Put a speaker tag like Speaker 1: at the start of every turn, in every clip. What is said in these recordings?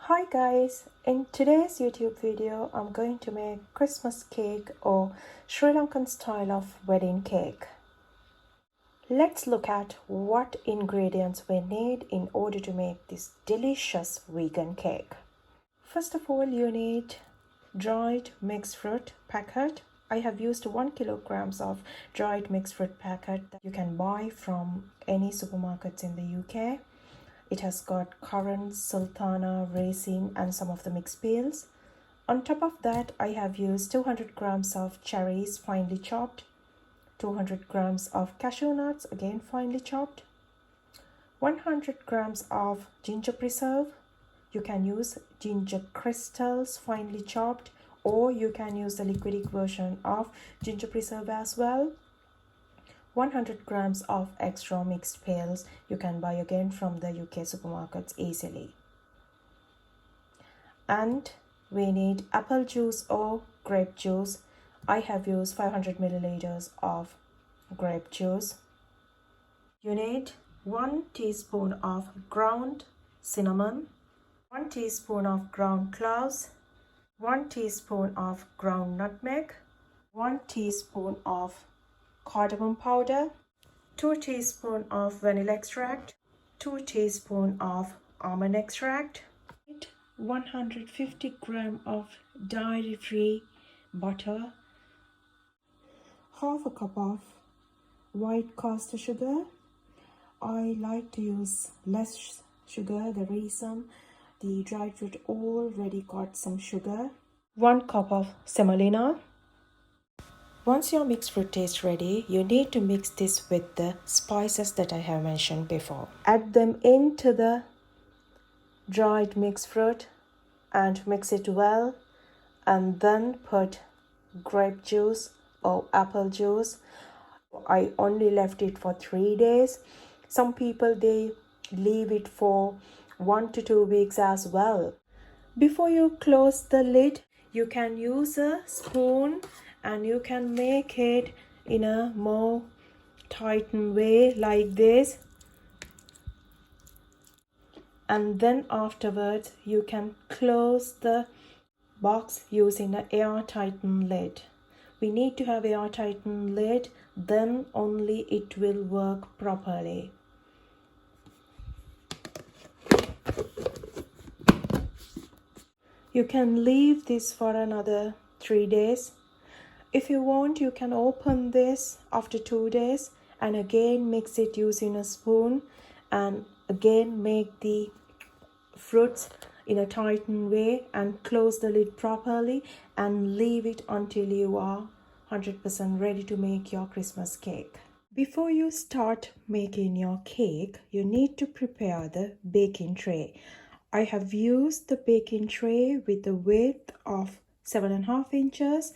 Speaker 1: Hi guys, in today's YouTube video I'm going to make Christmas cake or Sri Lankan style of wedding cake. Let's look at what ingredients we need in order to make this delicious vegan cake. First of all, you need dried mixed fruit packet. I have used 1 kilogram of dried mixed fruit packet that you can buy from any supermarkets in the UK. It has got currants, sultana, raisin and some of the mixed peels. On top of that, I have used 200 grams of cherries finely chopped, 200 grams of cashew nuts again finely chopped, 100 grams of ginger preserve. You can use ginger crystals finely chopped, or you can use the liquidic version of ginger preserve as well. 100 grams of extra mixed peels you can buy again from the UK supermarkets easily. And we need apple juice or grape juice. I have used 500 milliliters of grape juice. You need 1 teaspoon of ground cinnamon, 1 teaspoon of ground cloves, 1 teaspoon of ground nutmeg, 1 teaspoon of cardamom powder, 2 teaspoons of vanilla extract, 2 teaspoons of almond extract, 150 grams of dairy-free butter, half a cup of white caster sugar. I like to use less sugar. The reason the dried fruit already got some sugar. 1 cup of semolina. Once your mixed fruit is ready, you need to mix this with the spices that I have mentioned before. Add them into the dried mixed fruit and mix it well, and then put grape juice or apple juice. I only left it for 3 days. Some people, they leave it for 1 to 2 weeks as well. Before you close the lid, you can use a spoon and you can make it in a more tightened way like this, and then afterwards you can close the box using an air tightened lid. We need to have air tightened lid, then only it will work properly. You can leave this for another 3 days. If you want, you can open this after 2 days and again mix it using a spoon and again make the fruits in a tightened way and close the lid properly and leave it until you are 100% ready to make your Christmas cake. Before you start making your cake, you need to prepare the baking tray. I have used the baking tray with the width of 7.5 inches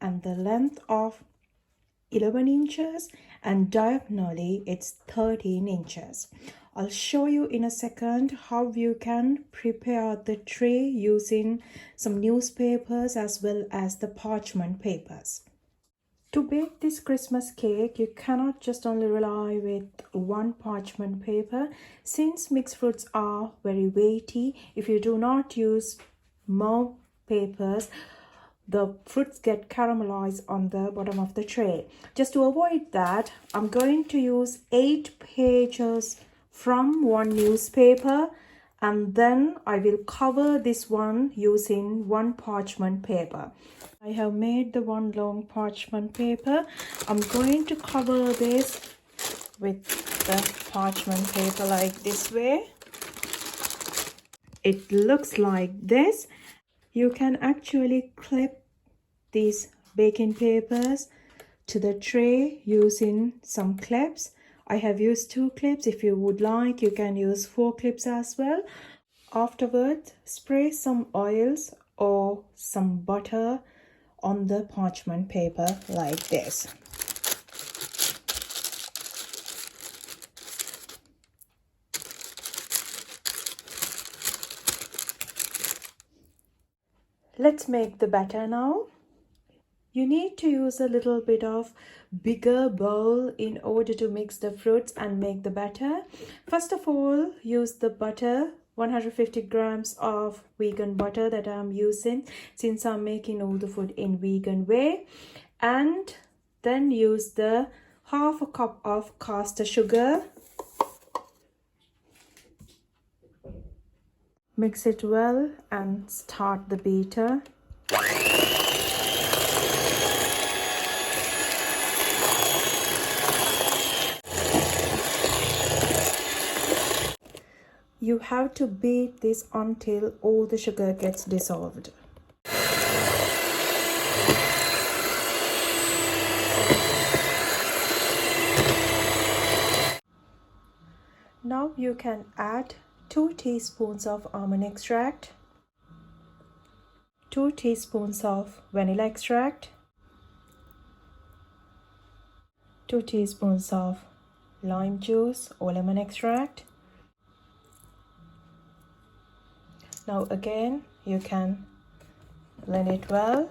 Speaker 1: and the length of 11 inches and diagonally it's 13 inches. I'll show you in a second how you can prepare the tray using some newspapers as well as the parchment papers. To bake this Christmas cake, you cannot just only rely with one parchment paper. Since mixed fruits are very weighty, if you do not use more papers, the fruits get caramelized on the bottom of the tray. Just to avoid that, I'm going to use 8 pages from one newspaper, and then I will cover this one using one parchment paper. I have made the one long parchment paper. I'm going to cover this with the parchment paper like this way. It looks like this. You can actually clip these baking papers to the tray using some clips. I have used 2 clips. If you would like, you can use 4 clips as well. Afterwards, spray some oils or some butter on the parchment paper like this. Let's make the batter now. You need to use a little bit of bigger bowl in order to mix the fruits and make the batter. First of all, use the butter 150 grams of vegan butter that I'm using, since I'm making all the food in vegan way. And then use the half a cup of caster sugar. Mix it well and start the beater. You have to beat this until all the sugar gets dissolved. Now you can add 2 teaspoons of almond extract, 2 teaspoons of vanilla extract, 2 teaspoons of lime juice or lemon extract. Now again, you can blend it well.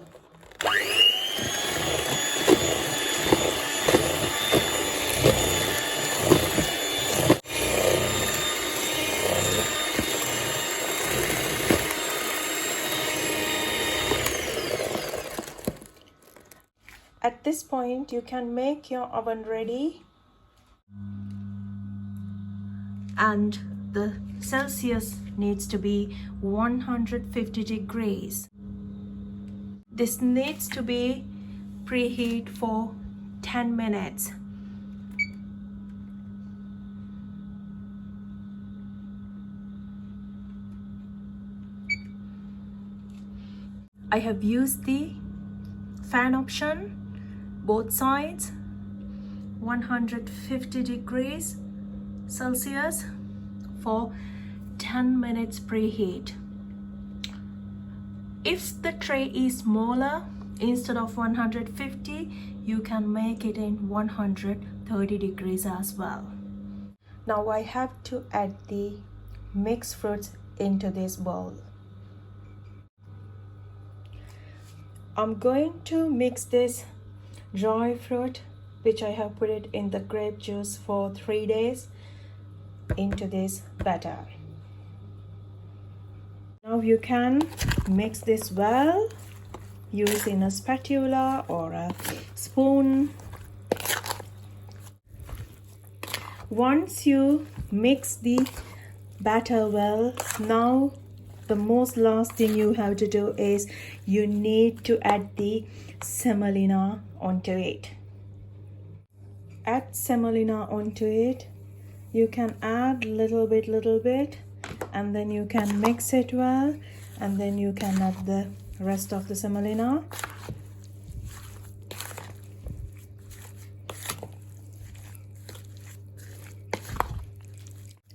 Speaker 1: At this point, you can make your oven ready, and the Celsius needs to be 150 degrees. This needs to be preheat for 10 minutes. I have used the fan option, both sides, 150 degrees Celsius for 10 minutes preheat. If the tray is smaller, instead of 150, you can make it in 130 degrees as well. Now I have to add the mixed fruits into this bowl. I'm going to mix this dry fruit, which I have put it in the grape juice for 3 days, into this batter. Now you can mix this well using a spatula or a spoon. Once you mix the batter well, now the most last thing you have to do is you need to add the semolina onto it. Add semolina onto it. You can add little bit, and then you can mix it well, and then you can add the rest of the semolina.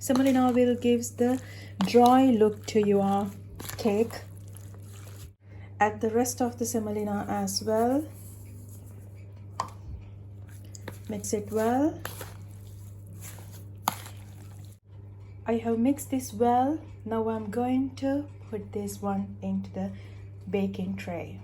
Speaker 1: Semolina will give the dry look to your cake. Add the rest of the semolina as well. Mix it well. I have mixed this well. Now I'm going to put this one into the baking tray.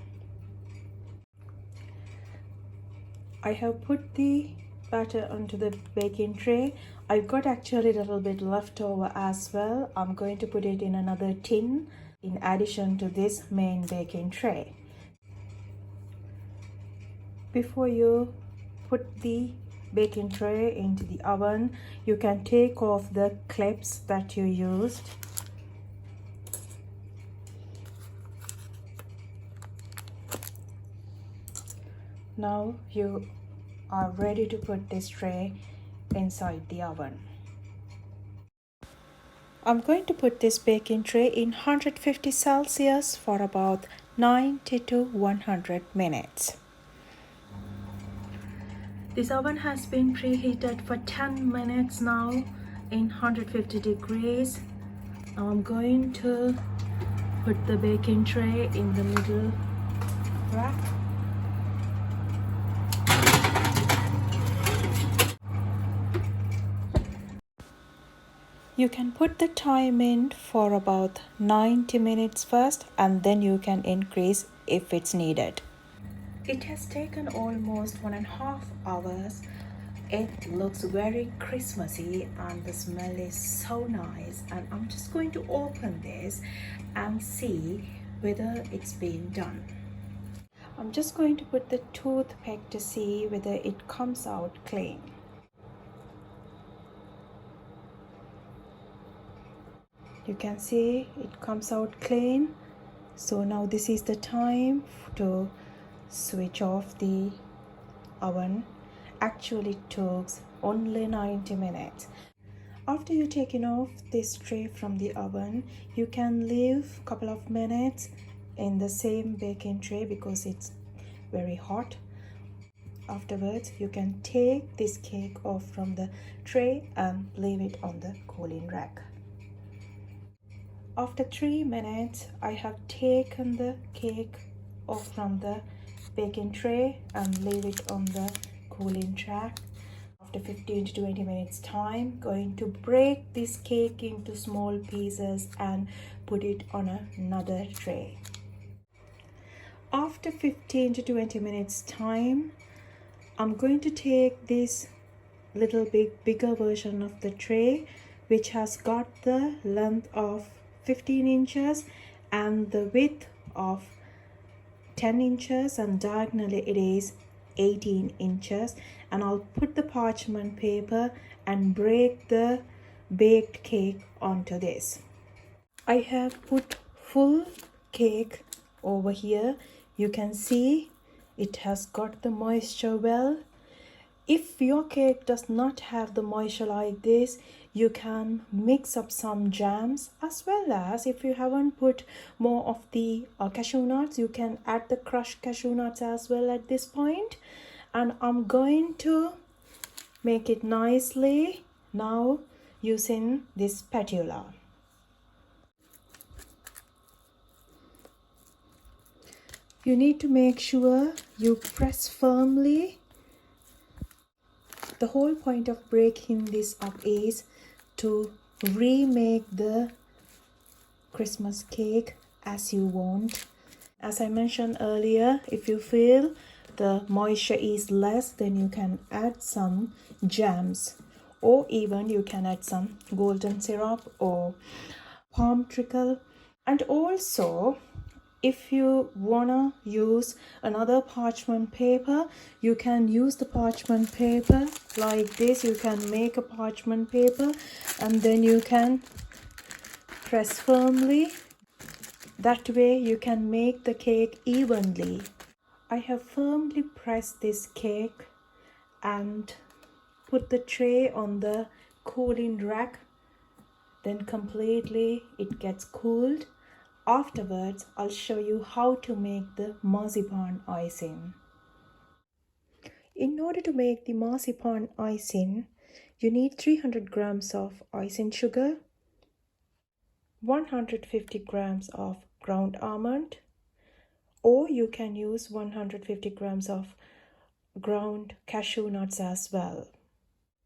Speaker 1: I have put the batter onto the baking tray. I've got actually a little bit left over as well. I'm going to put it in another tin in addition to this main baking tray. Before you put the baking tray into the oven, you can take off the clips that you used. Now you are ready to put this tray inside the oven. I'm going to put this baking tray in 150 Celsius for about 90 to 100 minutes. This oven has been preheated for 10 minutes now in 150 degrees. Now I'm going to put the baking tray in the middle rack. You can put the time in for about 90 minutes first, and then you can increase if it's needed. It has taken almost 1.5 hours It looks very Christmassy and the smell is so nice, and I'm just going to open this and see whether it's been done. I'm just going to put the toothpick to see whether it comes out clean. You can see it comes out clean. So now this is the time to switch off the oven. Actually it took only 90 minutes. After you taking off this tray from the oven, you can leave a couple of minutes in the same baking tray because it's very hot. Afterwards, you can take this cake off from the tray and leave it on the cooling rack. After 3 minutes, I have taken the cake off from the baking tray and leave it on the cooling rack. After 15 to 20 minutes time, going to break this cake into small pieces and put it on another tray. After 15 to 20 minutes time, I'm going to take this little bigger version of the tray, which has got the length of 15 inches and the width of 10 inches and diagonally it is 18 inches, and I'll put the parchment paper and break the baked cake onto this. I have put full cake over here. You can see it has got the moisture well. If your cake does not have the moisture like this, you can mix up some jams, as well as if you haven't put more of the cashew nuts, you can add the crushed cashew nuts as well at this point. And I'm going to make it nicely now using this spatula. You need to make sure you press firmly. The whole point of breaking this up is to remake the Christmas cake as you want. As I mentioned earlier, if you feel the moisture is less, then you can add some jams, or even you can add some golden syrup or palm trickle. And also, if you wanna use another parchment paper, you can use the parchment paper like this. You can make a parchment paper and then you can press firmly. That way you can make the cake evenly. I have firmly pressed this cake and put the tray on the cooling rack. Then completely it gets cooled. Afterwards, I'll show you how to make the marzipan icing. In order to make the marzipan icing, you need 300 grams of icing sugar, 150 grams of ground almond, or you can use 150 grams of ground cashew nuts as well.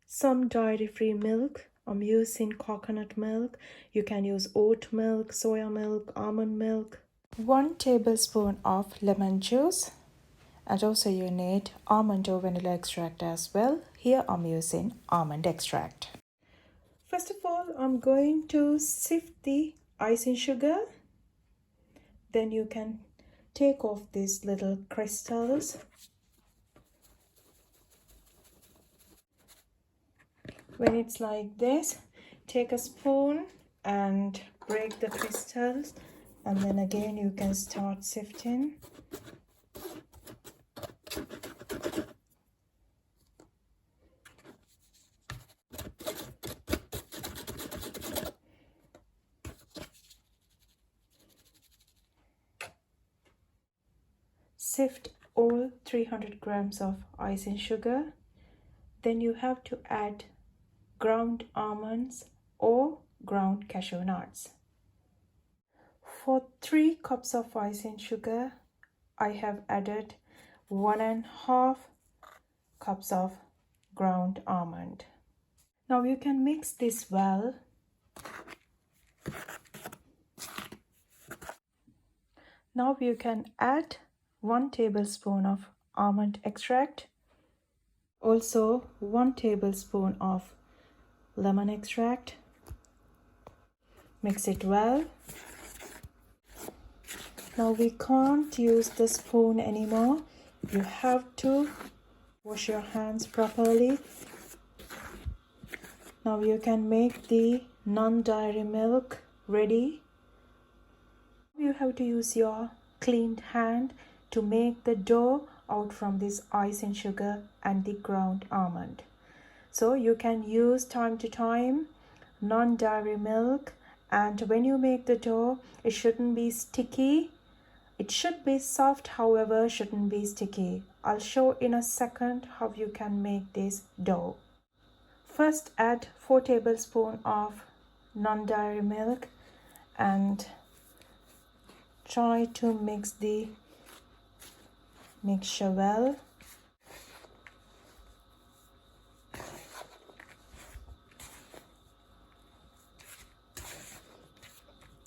Speaker 1: Some dairy-free milk. I'm using coconut milk. You can use oat milk, soya milk, almond milk. 1 tablespoon of lemon juice. And also you need almond or vanilla extract as well. Here I'm using almond extract. First of all, I'm going to sift the icing sugar. Then you can take off these little crystals. When it's like this, take a spoon and break the crystals, and then again you can start sifting. Sift all 300 grams of icing sugar. Then you have to add ground almonds or ground cashew nuts. For 3 cups of icing sugar, I have added 1.5 cups of ground almond. Now you can mix this well. Now you can add 1 tablespoon of almond extract, Also 1 tablespoon of lemon extract. Mix it well. Now we can't use the spoon anymore. You have to wash your hands properly. Now you can make the non-dairy milk ready. You have to use your cleaned hand to make the dough out from this icing sugar and the ground almond. So you can use time to time non-dairy milk, and when you make the dough, it shouldn't be sticky. It should be soft, however, shouldn't be sticky. I'll show in a second how you can make this dough. First add 4 tablespoons of non-dairy milk and try to mix the mixture well.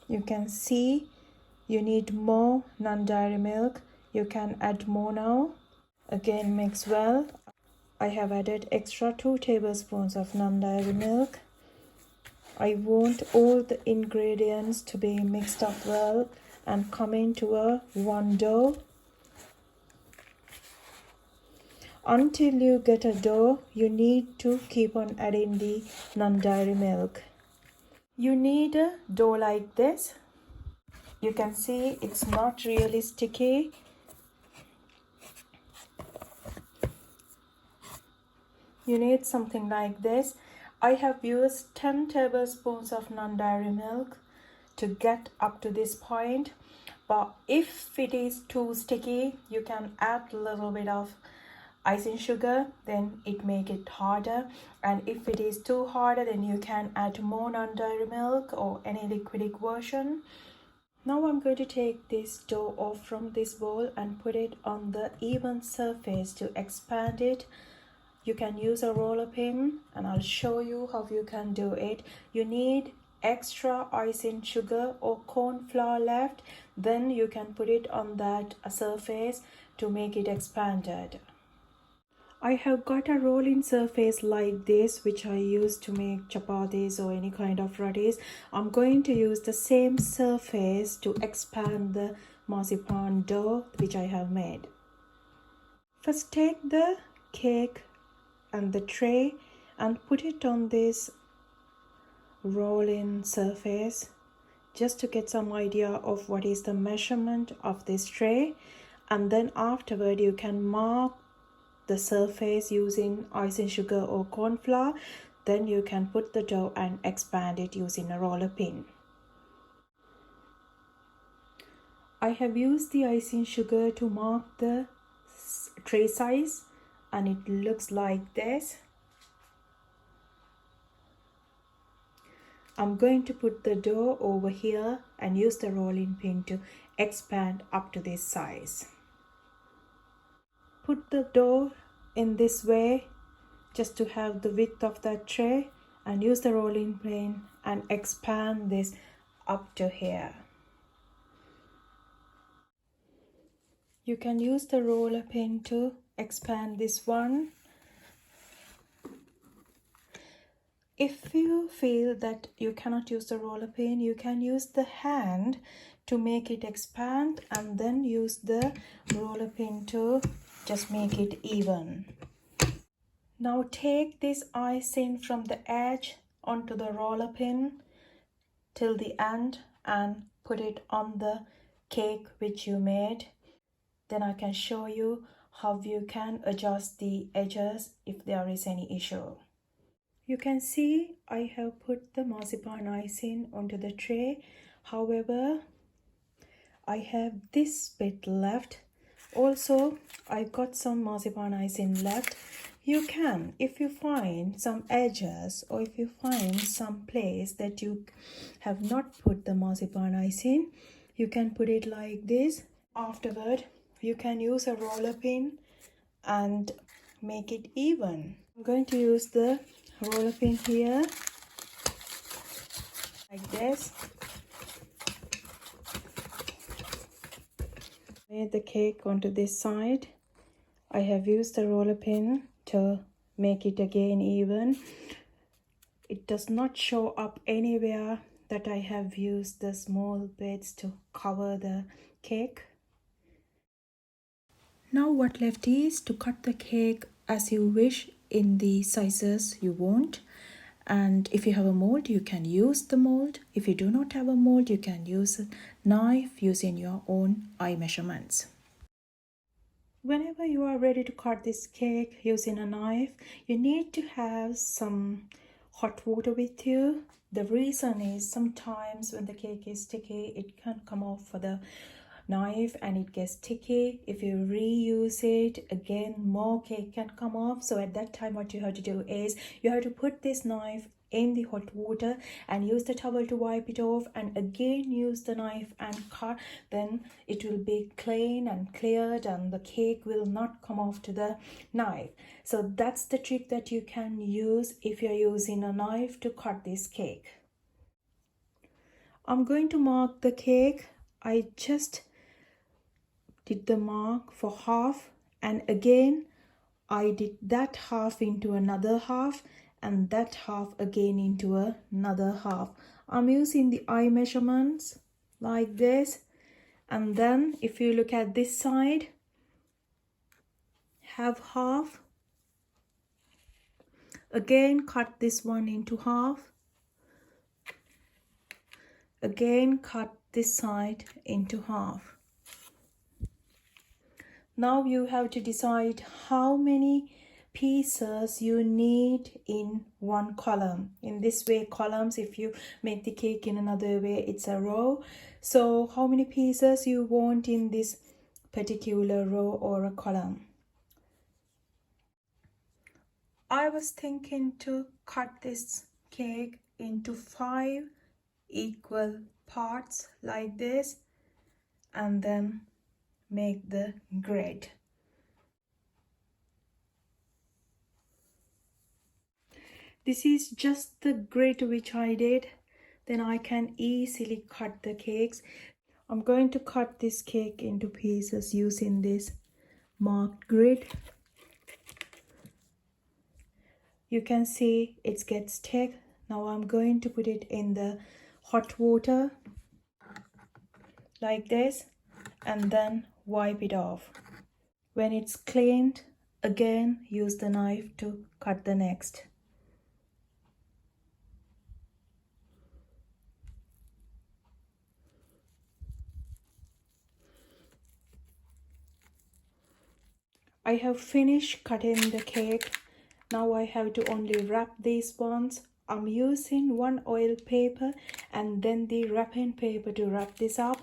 Speaker 1: You can see you need more non-dairy milk. You can add more now. Again, mix well. I have added extra 2 tablespoons of non-dairy milk. I want all the ingredients to be mixed up well and come into a one dough. Until you get a dough, you need to keep on adding the non-dairy milk. You need a dough like this. You can see it's not really sticky. You need something like this. I have used 10 tablespoons of non-dairy milk to get up to this point. But if it is too sticky, you can add a little bit of icing sugar, then it make it harder. And if it is too hard, then you can add more non-dairy milk or any liquidic version. Now I'm going to take this dough off from this bowl and put it on the even surface to expand it. You can use a roller pin and I'll show you how you can do it. You need extra icing sugar or corn flour left, then you can put it on that surface to make it expanded. I have got a rolling surface like this, which I use to make chapatis or any kind of rotis. I'm going to use the same surface to expand the marzipan dough which I have made. First take the cake and the tray and put it on this rolling surface just to get some idea of what is the measurement of this tray, and then afterward you can mark the surface using icing sugar or corn flour. Then you can put the dough and expand it using a roller pin. I have used the icing sugar to mark the tray size and it looks like this. I'm going to put the dough over here and use the rolling pin to expand up to this size. Put the dough in this way just to have the width of that tray and use the rolling pin and expand this up to here. You can use the roller pin to expand this one. If you feel that you cannot use the roller pin, you can use the hand to make it expand and then use the roller pin to just make it even. Now take this icing from the edge onto the roller pin till the end and put it on the cake which you made. Then I can show you how you can adjust the edges if there is any issue. You can see I have put the marzipan icing onto the tray. However, I have this bit left. Also, I got some marzipan icing left. You can, if you find some edges or if you find some place that you have not put the marzipan icing, you can put it like this. Afterward, you can use a roller pin and make it even. I'm going to use the roller pin here like this. Made the cake onto this side. I have used the roller pin to make it again even. It does not show up anywhere that I have used the small bits to cover the cake. Now what left is to cut the cake as you wish in the sizes you want. And if you have a mold, you can use the mold. If you do not have a mold, you can use a knife using your own eye measurements. Whenever you are ready to cut this cake using a knife, you need to have some hot water with you. The reason is sometimes when the cake is sticky, it can come off for the knife and it gets sticky. If you reuse it again, more cake can come off. So at that time, what you have to do is you have to put this knife in the hot water and use the towel to wipe it off, and again use the knife and cut. Then it will be clean and cleared and the cake will not come off to the knife. So that's the trick that you can use if you're using a knife to cut this cake. I'm going to mark the cake. I just did the mark for half, and again I did that half into another half and that half again into another half. I'm using the eye measurements like this, and then if you look at this side, have half, again cut this one into half, again cut this side into half. Now you have to decide how many pieces you need in one column. In this way, columns, if you make the cake in another way, it's a row. So how many pieces you want in this particular row or a column? I was thinking to cut this cake into 5 equal parts like this, and then make the grid. This is just the grid which I did. Then I can easily cut the cakes. I'm going to cut this cake into pieces using this marked grid. You can see it gets thick. Now I'm going to put it in the hot water like this and then wipe it off. When it's cleaned, again use the knife to cut the next. I have finished cutting the cake. Now I have to only wrap these ones. I'm using one oil paper and then the wrapping paper to wrap this up.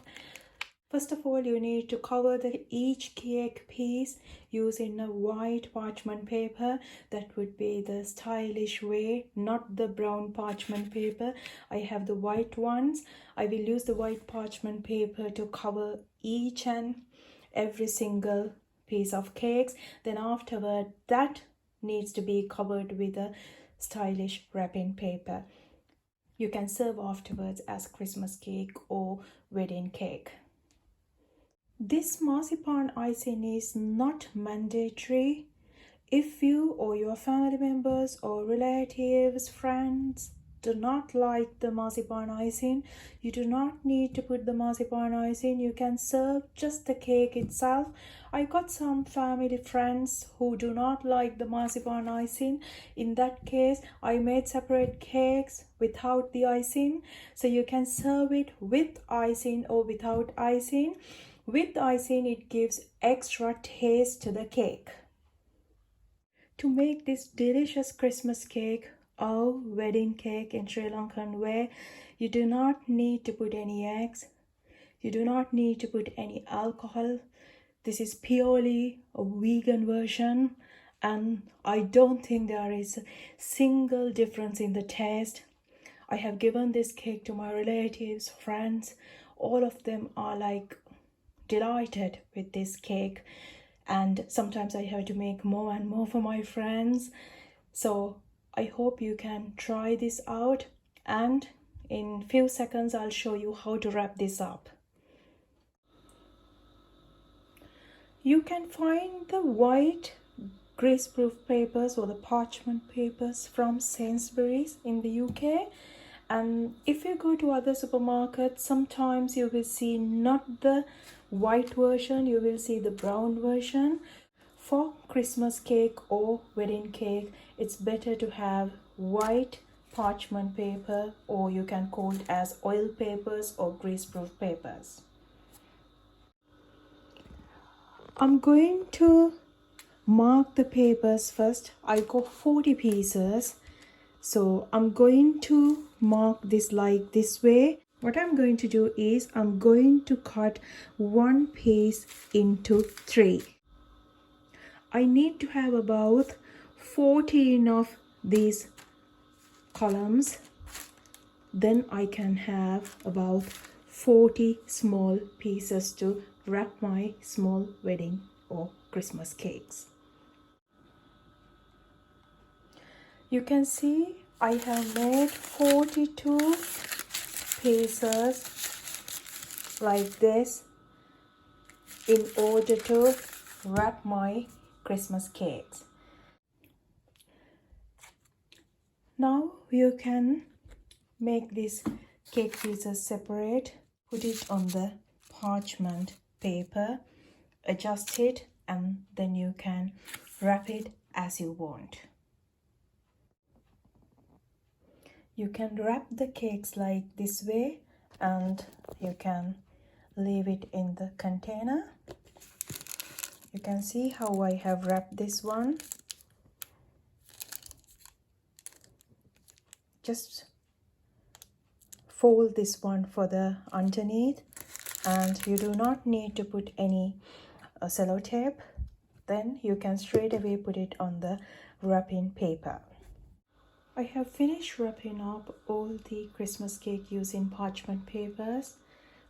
Speaker 1: First of all, you need to cover each cake piece using a white parchment paper. That would be the stylish way, not the brown parchment paper. I have the white ones. I will use the white parchment paper to cover each and every single piece of cakes. Then afterward, that needs to be covered with a stylish wrapping paper. You can serve afterwards as Christmas cake or wedding cake. This marzipan icing is not mandatory. If you or your family members or relatives, friends do not like the marzipan icing, you do not need to put the marzipan icing. You can serve just the cake itself. I got some family friends who do not like the marzipan icing. In that case, I made separate cakes without the icing. So you can serve it with icing or without icing. With icing, it gives extra taste to the cake. To make this delicious Christmas cake or wedding cake in Sri Lankan way, you do not need to put any eggs. You do not need to put any alcohol. This is purely a vegan version, and I don't think there is a single difference in the taste. I have given this cake to my relatives, friends. All of them are like delighted with this cake, and sometimes I have to make more and more for my friends. So I hope you can try this out, and in few seconds I'll show you how to wrap this up. You can find the white greaseproof papers or the parchment papers from Sainsbury's in the UK. And if you go to other supermarkets, sometimes you will see not the white version, you will see the brown version. For Christmas cake or wedding cake, it's better to have white parchment paper, or you can call it as oil papers or greaseproof papers. I'm going to mark the papers first. I got 40 pieces, so I'm going to mark this like this way. What I'm going to do is I'm going to cut one piece into 3. I need to have about 14 of these columns, then I can have about 40 small pieces to wrap my small wedding or Christmas cakes. You can see I have made 42 pieces like this in order to wrap my Christmas cakes. Now you can make these cake pieces separate, put it on the parchment paper, adjust it, and then you can wrap it as you want. You can wrap the cakes like this way, and you can leave it in the container. You can see how I have wrapped this one. Just fold this one for the underneath, and you do not need to put any sellotape. Then you can straight away put it on the wrapping paper. I have finished wrapping up all the Christmas cake using parchment papers.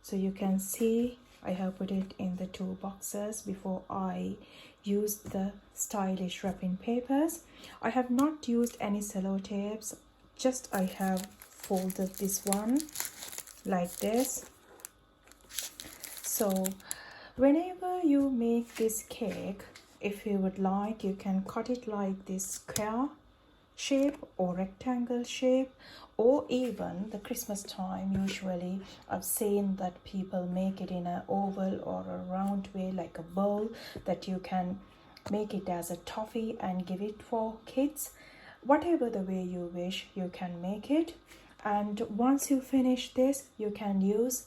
Speaker 1: So you can see I have put it in the 2 boxes before I used the stylish wrapping papers. I have not used any sellotapes, just I have folded this one like this. So whenever you make this cake, if you would like, you can cut it like this square shape or rectangle shape, or even the Christmas time usually I've seen that people make it in an oval or a round way like a bowl, that you can make it as a toffee and give it for kids. Whatever the way you wish, you can make it. And once you finish this, you can use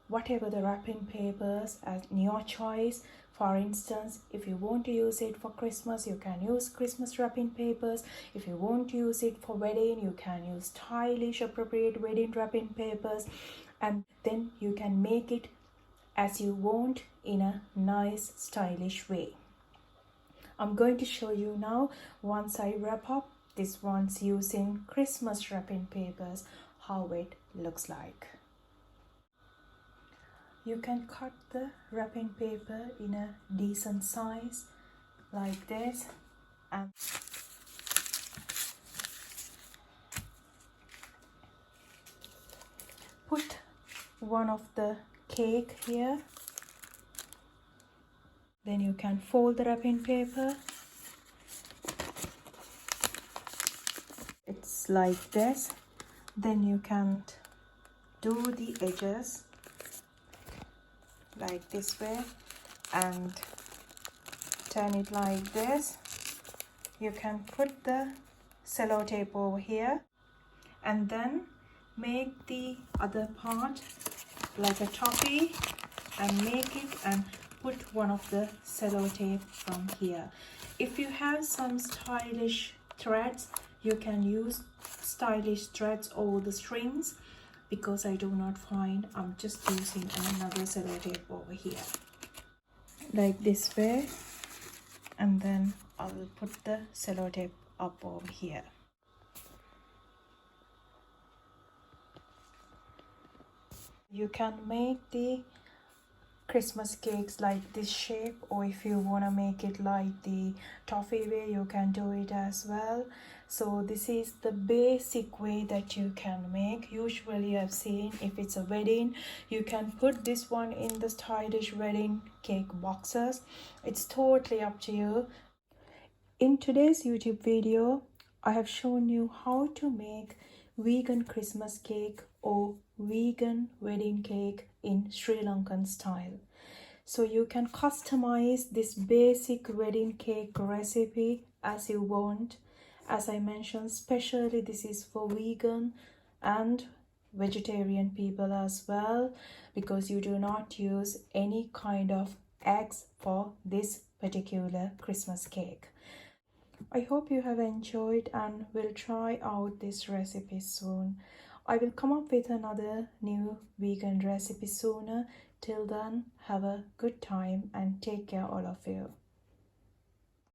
Speaker 1: whatever the wrapping papers as your choice. For instance, if you want to use it for Christmas, you can use Christmas wrapping papers. If you want to use it for wedding, you can use stylish, appropriate wedding wrapping papers. And then you can make it as you want in a nice, stylish way. I'm going to show you now, once I wrap up this one's using Christmas wrapping papers, how it looks like. You can cut the wrapping paper in a decent size like this, and put one of the cake here. Then you can fold the wrapping paper. It's like this. Then you can do the edges like this way and turn it like this. You can put the sellotape over here and then make the other part like a toffee and make it and put one of the sellotape from here. If you have some stylish threads, you can use stylish threads over the strings. Because I do not find, I'm just using another sellotape over here like this way, and then I will put the sellotape up over here. You can make the Christmas cakes like this shape, or if you want to make it like the toffee way, you can do it as well. So this is the basic way that you can make. Usually I've seen, if it's a wedding, you can put this one in the stylish wedding cake boxes. It's totally up to you. In today's YouTube video, I have shown you how to make vegan Christmas cake or vegan wedding cake in Sri Lankan style. So you can customize this basic wedding cake recipe as you want. As I mentioned, especially this is for vegan and vegetarian people as well, because you do not use any kind of eggs for this particular Christmas cake. I hope you have enjoyed and will try out this recipe soon. I will come up with another new vegan recipe sooner. Till then, have a good time and take care, all of you.